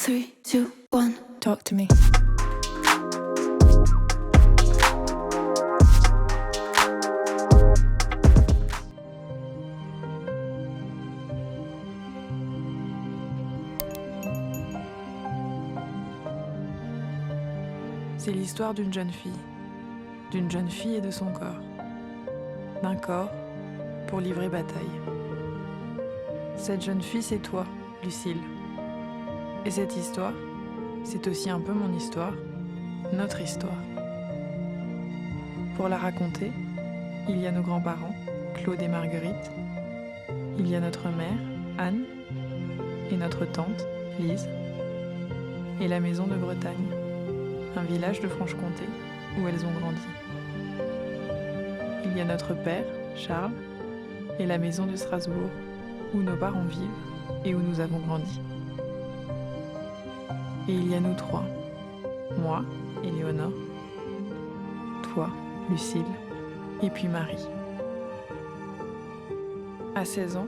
3, 2, 1. Talk to me. C'est l'histoire d'une jeune fille et de son corps. D'un corps pour livrer bataille. Cette jeune fille, c'est toi, Lucille. Et cette histoire, c'est aussi un peu mon histoire, notre histoire. Pour la raconter, il y a nos grands-parents, Claude et Marguerite. Il y a notre mère, Anne, et notre tante, Lise, et la maison de Bretagne, un village de Franche-Comté où elles ont grandi. Il y a notre père, Charles, et la maison de Strasbourg, où nos parents vivent et où nous avons grandi. Et il y a nous trois, moi, Éléonore, toi, Lucille, et puis Marie. À 16 ans,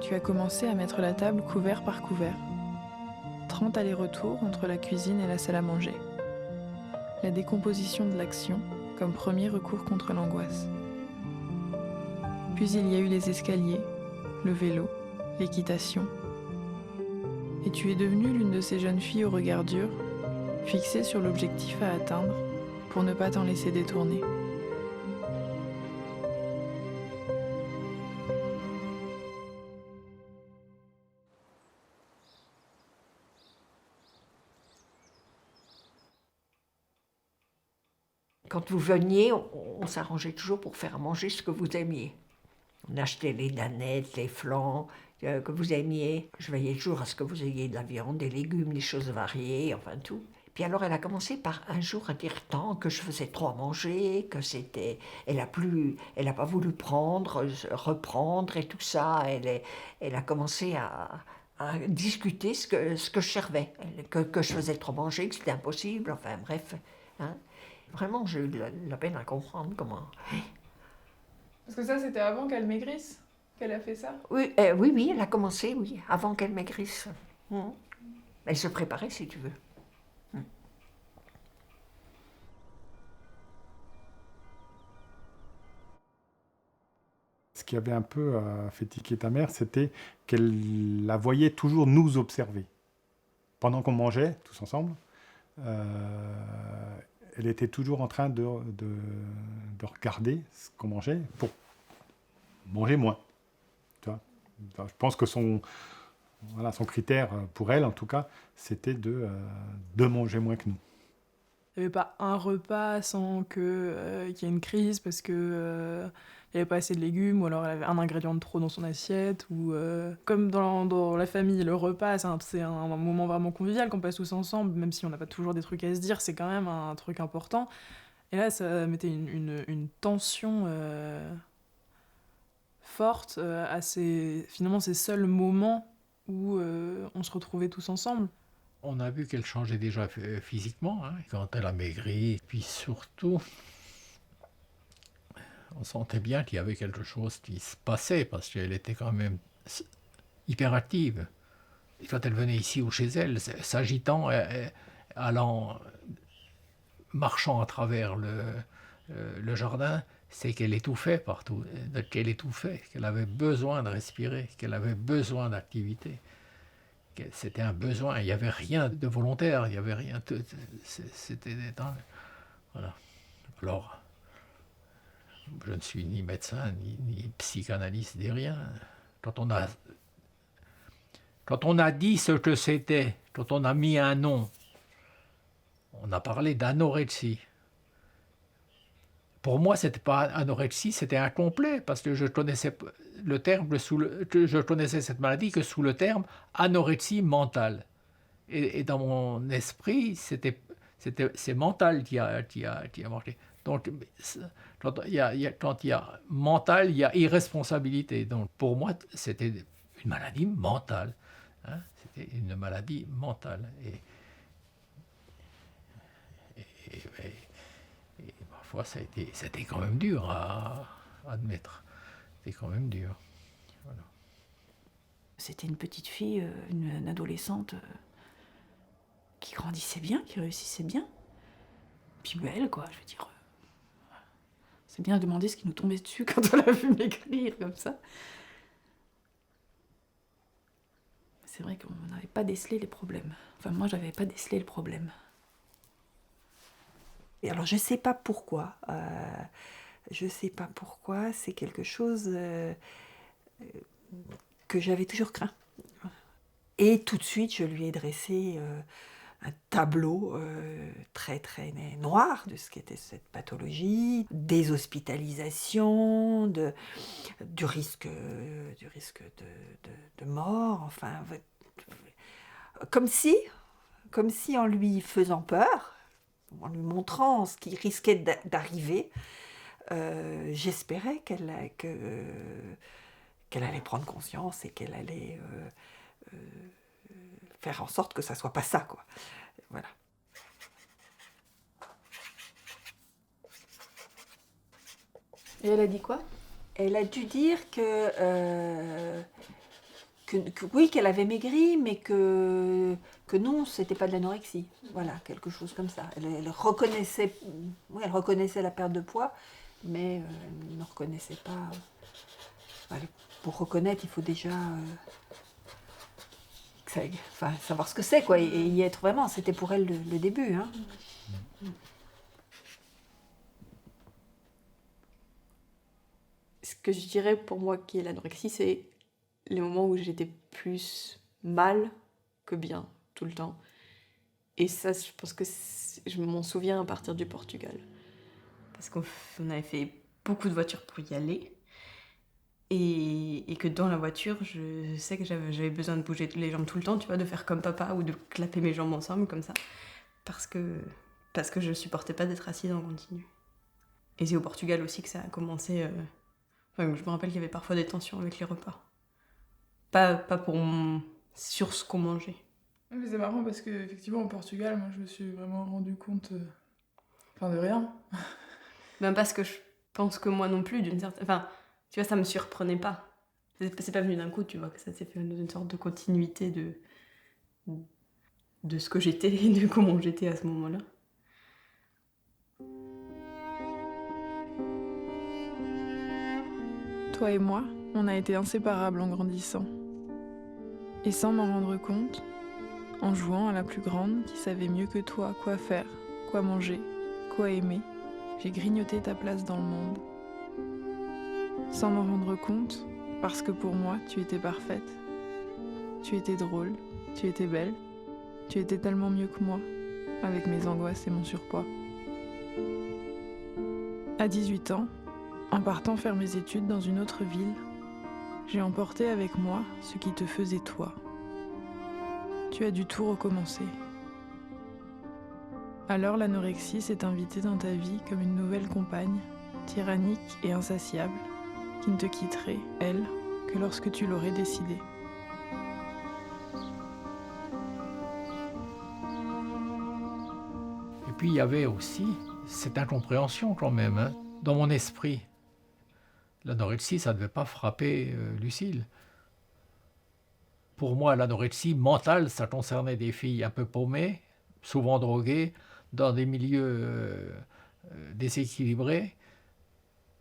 tu as commencé à mettre la table couvert par couvert. 30 allers-retours entre la cuisine et la salle à manger. La décomposition de l'action comme premier recours contre l'angoisse. Puis il y a eu les escaliers, le vélo, l'équitation. Et tu es devenue l'une de ces jeunes filles au regard dur, fixée sur l'objectif à atteindre pour ne pas t'en laisser détourner. Quand vous veniez, on s'arrangeait toujours pour faire à manger ce que vous aimiez. On achetait les danettes, les flans que vous aimiez. Je veillais toujours à ce que vous ayez de la viande, des légumes, des choses variées, enfin tout. Puis alors elle a commencé par un jour à dire tant que je faisais trop à manger, que c'était... Elle a pas voulu reprendre et tout ça. Elle a commencé à discuter ce que je servais, que je faisais trop manger, que c'était impossible, enfin bref. Hein. Vraiment, j'ai eu de la peine à comprendre comment... Parce que ça, c'était avant qu'elle maigrisse, qu'elle a fait ça? Oui, oui, elle a commencé, oui, avant qu'elle maigrisse. Elle se préparait, si tu veux. Ce qui avait un peu fait tiquer ta mère, c'était qu'elle la voyait toujours nous observer. Pendant qu'on mangeait, tous ensemble, elle était toujours en train de regarder ce qu'on mangeait pour manger moins. Tu vois, je pense que son critère, pour elle en tout cas, c'était de manger moins que nous. Il n'y avait pas un repas sans qu'il y ait une crise parce que il n'y avait pas assez de légumes, ou alors elle avait un ingrédient de trop dans son assiette, ou comme dans la famille, le repas, c'est un moment vraiment convivial qu'on passe tous ensemble, même si on n'a pas toujours des trucs à se dire, c'est quand même un truc important. Et là, ça mettait une tension forte à finalement ces seuls moments où on se retrouvait tous ensemble. On a vu qu'elle changeait déjà physiquement, hein, quand elle a maigri. Puis surtout, on sentait bien qu'il y avait quelque chose qui se passait, parce qu'elle était quand même hyperactive. Et quand elle venait ici ou chez elle, s'agitant, allant, marchant à travers le jardin, c'est qu'elle étouffait partout, qu'elle avait besoin de respirer, qu'elle avait besoin d'activité. C'était un besoin, il n'y avait rien de volontaire, il n'y avait rien, c'était voilà. Alors, je ne suis ni médecin, ni psychanalyste, ni rien. Quand on a dit ce que c'était, quand on a mis un nom, on a parlé d'anorexie. Pour moi, ce n'était pas anorexie, c'était incomplet, parce que je connaissais le terme, je connaissais cette maladie que sous le terme anorexie mentale. Et dans mon esprit, c'est mental qui a marqué. Donc, quand il y a mental, il y a irresponsabilité. Donc, pour moi, c'était une maladie mentale. Hein, c'était une maladie mentale. Et parfois, c'était quand même dur à admettre. C'était quand même dur. Voilà. C'était une petite fille, une adolescente qui grandissait bien, qui réussissait bien. Puis belle, quoi, je veux dire. C'est bien de demander ce qui nous tombait dessus quand on l'a vu maigrir comme ça. C'est vrai qu'on n'avait pas décelé les problèmes. Enfin, moi, j'avais pas décelé le problème. Et alors, je sais pas pourquoi. C'est quelque chose que j'avais toujours craint. Et tout de suite, je lui ai dressé un tableau très très noir de ce qu'était cette pathologie, des hospitalisations, du risque de mort, enfin, comme si en lui faisant peur, en lui montrant ce qui risquait d'arriver, j'espérais qu'elle allait prendre conscience et qu'elle allait faire en sorte que ça soit pas ça, quoi. Voilà. Et elle a dit quoi? Elle a dû dire que oui, qu'elle avait maigri, mais que non, c'était pas de l'anorexie. Voilà, quelque chose comme ça. Elle reconnaissait la perte de poids, mais elle ne reconnaissait pas. Voilà, pour reconnaître, il faut déjà savoir ce que c'est, quoi, et y être vraiment. C'était pour elle le début, hein. Ce que je dirais pour moi qui est l'anorexie, c'est les moments où j'étais plus mal que bien, tout le temps. Et ça, je pense que je m'en souviens à partir du Portugal. Parce qu'on avait fait beaucoup de voitures pour y aller. Et que dans la voiture, je sais que j'avais besoin de bouger les jambes tout le temps, tu vois, de faire comme papa ou de clapper mes jambes ensemble comme ça. Parce que je supportais pas d'être assise en continu. Et c'est au Portugal aussi que ça a commencé. Je me rappelle qu'il y avait parfois des tensions avec les repas. Pas sur ce qu'on mangeait. Mais c'est marrant parce qu'effectivement, au Portugal, moi, je me suis vraiment rendu compte de rien. Même parce que je pense que moi non plus, d'une certaine... Enfin, tu vois, ça me surprenait pas. C'est pas venu d'un coup, tu vois, que ça s'est fait une sorte de continuité de ce que j'étais et de comment j'étais à ce moment-là. Toi et moi, on a été inséparables en grandissant. Et sans m'en rendre compte, en jouant à la plus grande qui savait mieux que toi quoi faire, quoi manger, quoi aimer, j'ai grignoté ta place dans le monde. Sans m'en rendre compte, parce que pour moi, tu étais parfaite. Tu étais drôle, tu étais belle, tu étais tellement mieux que moi, avec mes angoisses et mon surpoids. À 18 ans, en partant faire mes études dans une autre ville, j'ai emporté avec moi ce qui te faisait toi. Tu as dû tout recommencer. Alors l'anorexie s'est invitée dans ta vie comme une nouvelle compagne, tyrannique et insatiable, qui ne te quitterait, elle, que lorsque tu l'aurais décidé. Et puis il y avait aussi cette incompréhension quand même, hein, dans mon esprit. L'anorexie, ça ne devait pas frapper Lucille. Pour moi, l'anorexie mentale, ça concernait des filles un peu paumées, souvent droguées, dans des milieux déséquilibrés.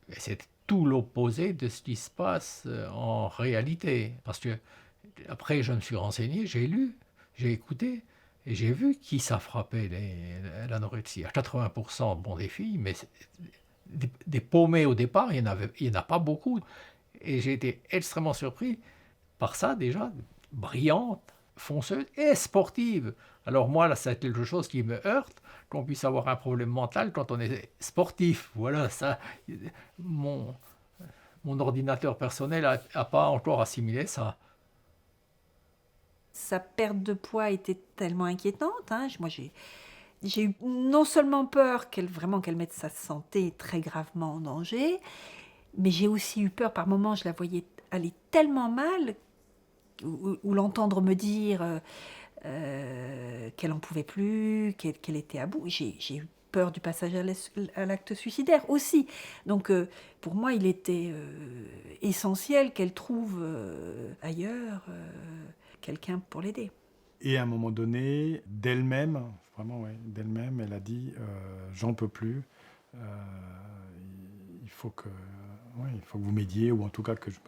Et c'est tout l'opposé de ce qui se passe en réalité. Parce que après, je me suis renseigné, j'ai lu, j'ai écouté, et j'ai vu qui ça frappait l'anorexie. À 80%, bon, des filles, mais des paumés au départ, il n'y en a pas beaucoup. Et j'ai été extrêmement surpris par ça déjà, brillante, fonceuse et sportive. Alors moi, là, c'est quelque chose qui me heurte, qu'on puisse avoir un problème mental quand on est sportif. Voilà, ça, mon ordinateur personnel n'a pas encore assimilé ça. Sa perte de poids était tellement inquiétante, hein. Moi, j'ai eu non seulement peur qu'elle mette sa santé très gravement en danger, mais j'ai aussi eu peur, par moments, je la voyais aller tellement mal, ou l'entendre me dire qu'elle n'en pouvait plus, qu'elle était à bout. J'ai eu peur du passage à l'acte suicidaire aussi. Donc, pour moi, il était essentiel qu'elle trouve ailleurs quelqu'un pour l'aider. Et à un moment donné, d'elle-même, vraiment, ouais, d'elle-même, elle a dit j'en peux plus. Il faut que vous m'aidiez, ou en tout cas que je.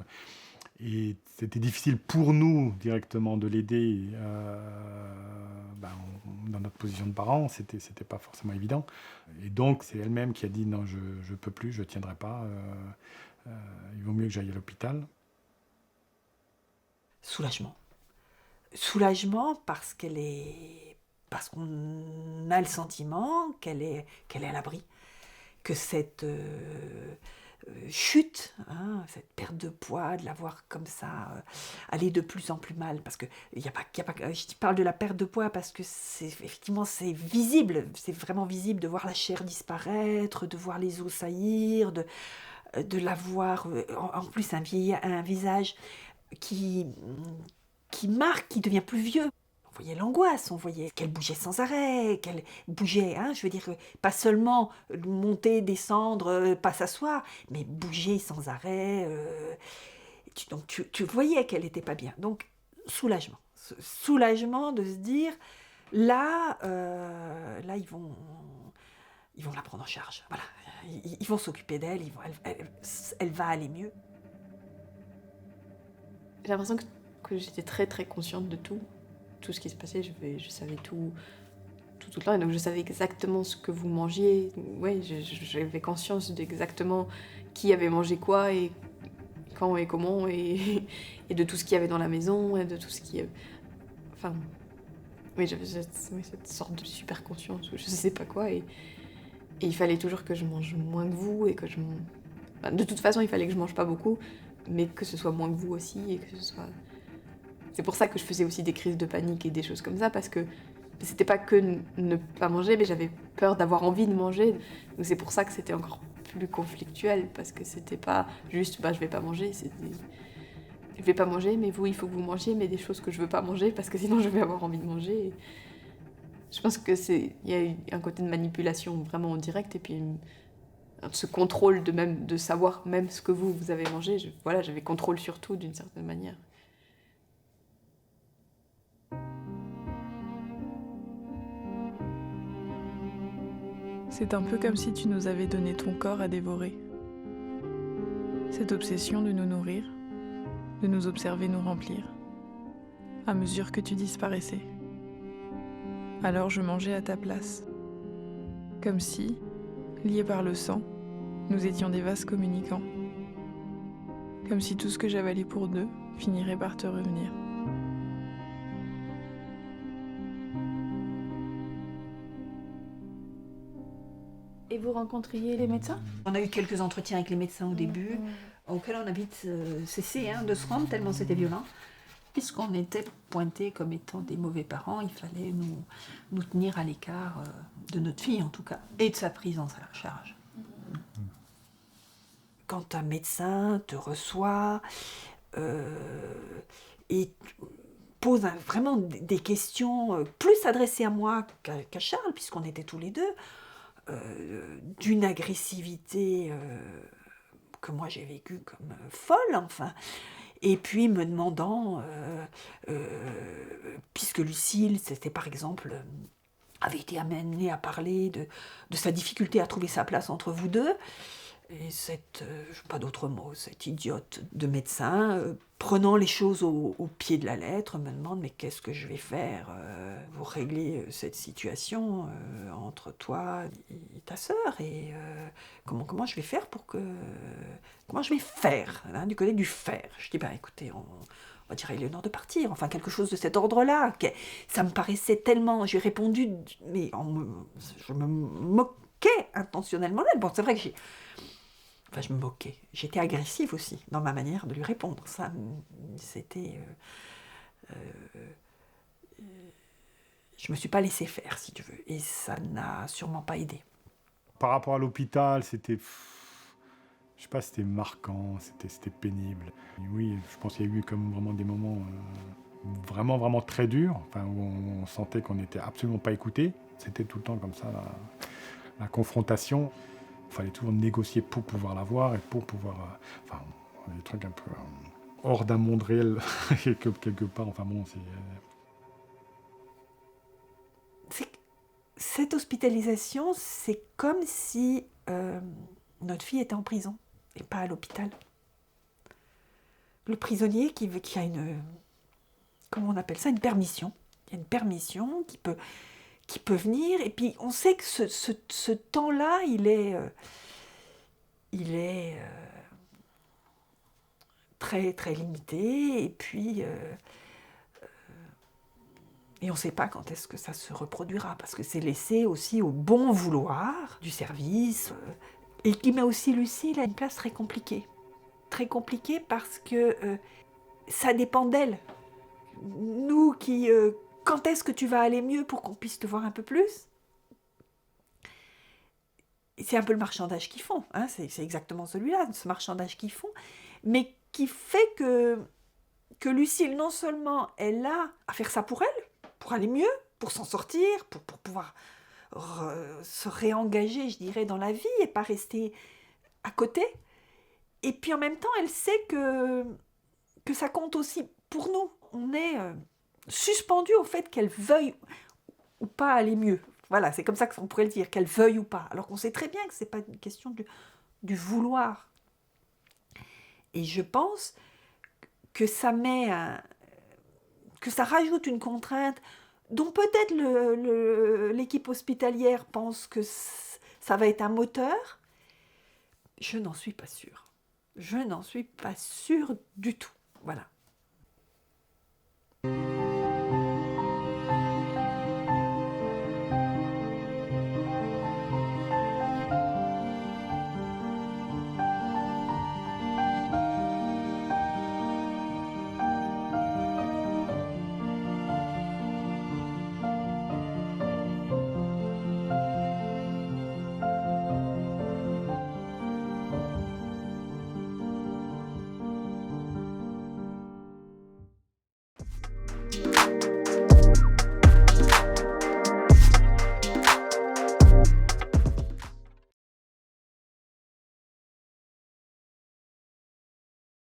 Et c'était difficile pour nous directement de l'aider dans notre position de parents, c'était pas forcément évident. Et donc c'est elle-même qui a dit non, je peux plus, je tiendrai pas, il vaut mieux que j'aille à l'hôpital. Soulagement. Soulagement parce qu'on a le sentiment qu'elle est à l'abri, que cette chute, hein, cette perte de poids, de la voir comme ça, aller de plus en plus mal, parce que je parle de la perte de poids parce que effectivement c'est visible, c'est vraiment visible de voir la chair disparaître, de voir les os saillir, de la voir, en plus un visage qui marque, qui devient plus vieux. On voyait l'angoisse, on voyait qu'elle bougeait sans arrêt, qu'elle bougeait, hein, je veux dire, pas seulement monter, descendre, pas s'asseoir, mais bouger sans arrêt. Donc tu voyais qu'elle n'était pas bien. Donc soulagement. Soulagement de se dire, là ils vont la prendre en charge. Voilà. Ils vont s'occuper d'elle, elle va aller mieux. J'ai l'impression que j'étais très très consciente de tout ce qui se passait. Je savais tout le temps, et donc je savais exactement ce que vous mangiez. Ouais, j'avais conscience d'exactement qui avait mangé quoi et quand et comment et de tout ce qu'il y avait dans la maison et de tout ce qui, enfin, oui, j'avais cette sorte de super conscience ou je sais pas quoi, et il fallait toujours que je mange moins que vous et que de toute façon il fallait que je mange pas beaucoup, mais que ce soit moins que vous aussi, et que ce soit. C'est pour ça que je faisais aussi des crises de panique et des choses comme ça, parce que c'était pas que ne pas manger, mais j'avais peur d'avoir envie de manger. Donc c'est pour ça que c'était encore plus conflictuel, parce que c'était pas juste je vais pas manger, je vais pas manger, mais vous il faut que vous mangiez, mais des choses que je veux pas manger parce que sinon je vais avoir envie de manger. Et je pense que il y a eu un côté de manipulation vraiment en direct, et puis ce contrôle de savoir même ce que vous avez mangé. J'avais contrôle sur tout d'une certaine manière. C'est un peu comme si tu nous avais donné ton corps à dévorer. Cette obsession de nous nourrir, de nous observer nous remplir, à mesure que tu disparaissais. Alors je mangeais à ta place. Comme si, liés par le sang, nous étions des vases communicants. Comme si tout ce que j'avalais pour deux finirait par te revenir. Et vous rencontriez les médecins ? On a eu quelques entretiens avec les médecins au début, auxquels on a vite cessé de se rendre, tellement c'était violent. Puisqu'on était pointés comme étant des mauvais parents, il fallait nous tenir à l'écart de notre fille en tout cas, et de sa prise en charge. Quand un médecin te reçoit et pose vraiment des questions plus adressées à moi qu'à Charles, puisqu'on était tous les deux, d'une agressivité que moi j'ai vécue comme folle, enfin. Et puis me demandant, puisque Lucille, c'était par exemple, avait été amenée à parler de sa difficulté à trouver sa place entre vous deux, et pas d'autre mot, cette idiote de médecin, prenant les choses au pied de la lettre, me demande mais qu'est-ce que je vais faire pour régler cette situation entre toi et ta sœur, et comment je vais faire comment je vais faire, hein, du côté du faire. Je dis écoutez, on va dire à Éléonore de partir, enfin quelque chose de cet ordre-là. Ça me paraissait tellement, j'ai répondu, mais je me moquais intentionnellement d'elle. Bon, c'est vrai que je me moquais. J'étais agressive aussi dans ma manière de lui répondre. Ça, c'était... je me suis pas laissée faire, si tu veux. Et ça n'a sûrement pas aidé. Par rapport à l'hôpital, c'était... Je sais pas, c'était marquant, c'était pénible. Et oui, je pense qu'il y a eu comme vraiment des moments vraiment, vraiment très durs, enfin, où on sentait qu'on n'était absolument pas écouté. C'était tout le temps comme ça, la confrontation. Il fallait toujours négocier pour pouvoir la voir et pour pouvoir... des trucs un peu hors d'un monde réel, quelque part. Enfin bon, cette hospitalisation, c'est comme si notre fille était en prison et pas à l'hôpital. Le prisonnier qui a une... Comment on appelle ça? Une permission. Il y a une permission qui peut venir. Et puis, on sait que ce temps-là, il est très, très limité. Et puis... et on ne sait pas quand est-ce que ça se reproduira, parce que c'est laissé aussi au bon vouloir du service, et qui met aussi Lucille à une place très compliquée. Très compliquée parce que ça dépend d'elle. Nous qui... quand est-ce que tu vas aller mieux pour qu'on puisse te voir un peu plus? C'est un peu le marchandage qu'ils font, hein, c'est exactement celui-là, ce marchandage qu'ils font, mais qui fait que Lucille, non seulement elle a à faire ça pour elle, pour aller mieux, pour s'en sortir, pour pouvoir se réengager, je dirais, dans la vie et pas rester à côté. Et puis en même temps, elle sait que ça compte aussi pour nous. On est suspendu au fait qu'elle veuille ou pas aller mieux. Voilà, c'est comme ça qu'on pourrait le dire, qu'elle veuille ou pas. Alors qu'on sait très bien que ce n'est pas une question du vouloir. Et je pense que ça rajoute une contrainte dont peut-être l'équipe hospitalière pense que ça va être un moteur. Je n'en suis pas sûre. Je n'en suis pas sûre du tout. Voilà.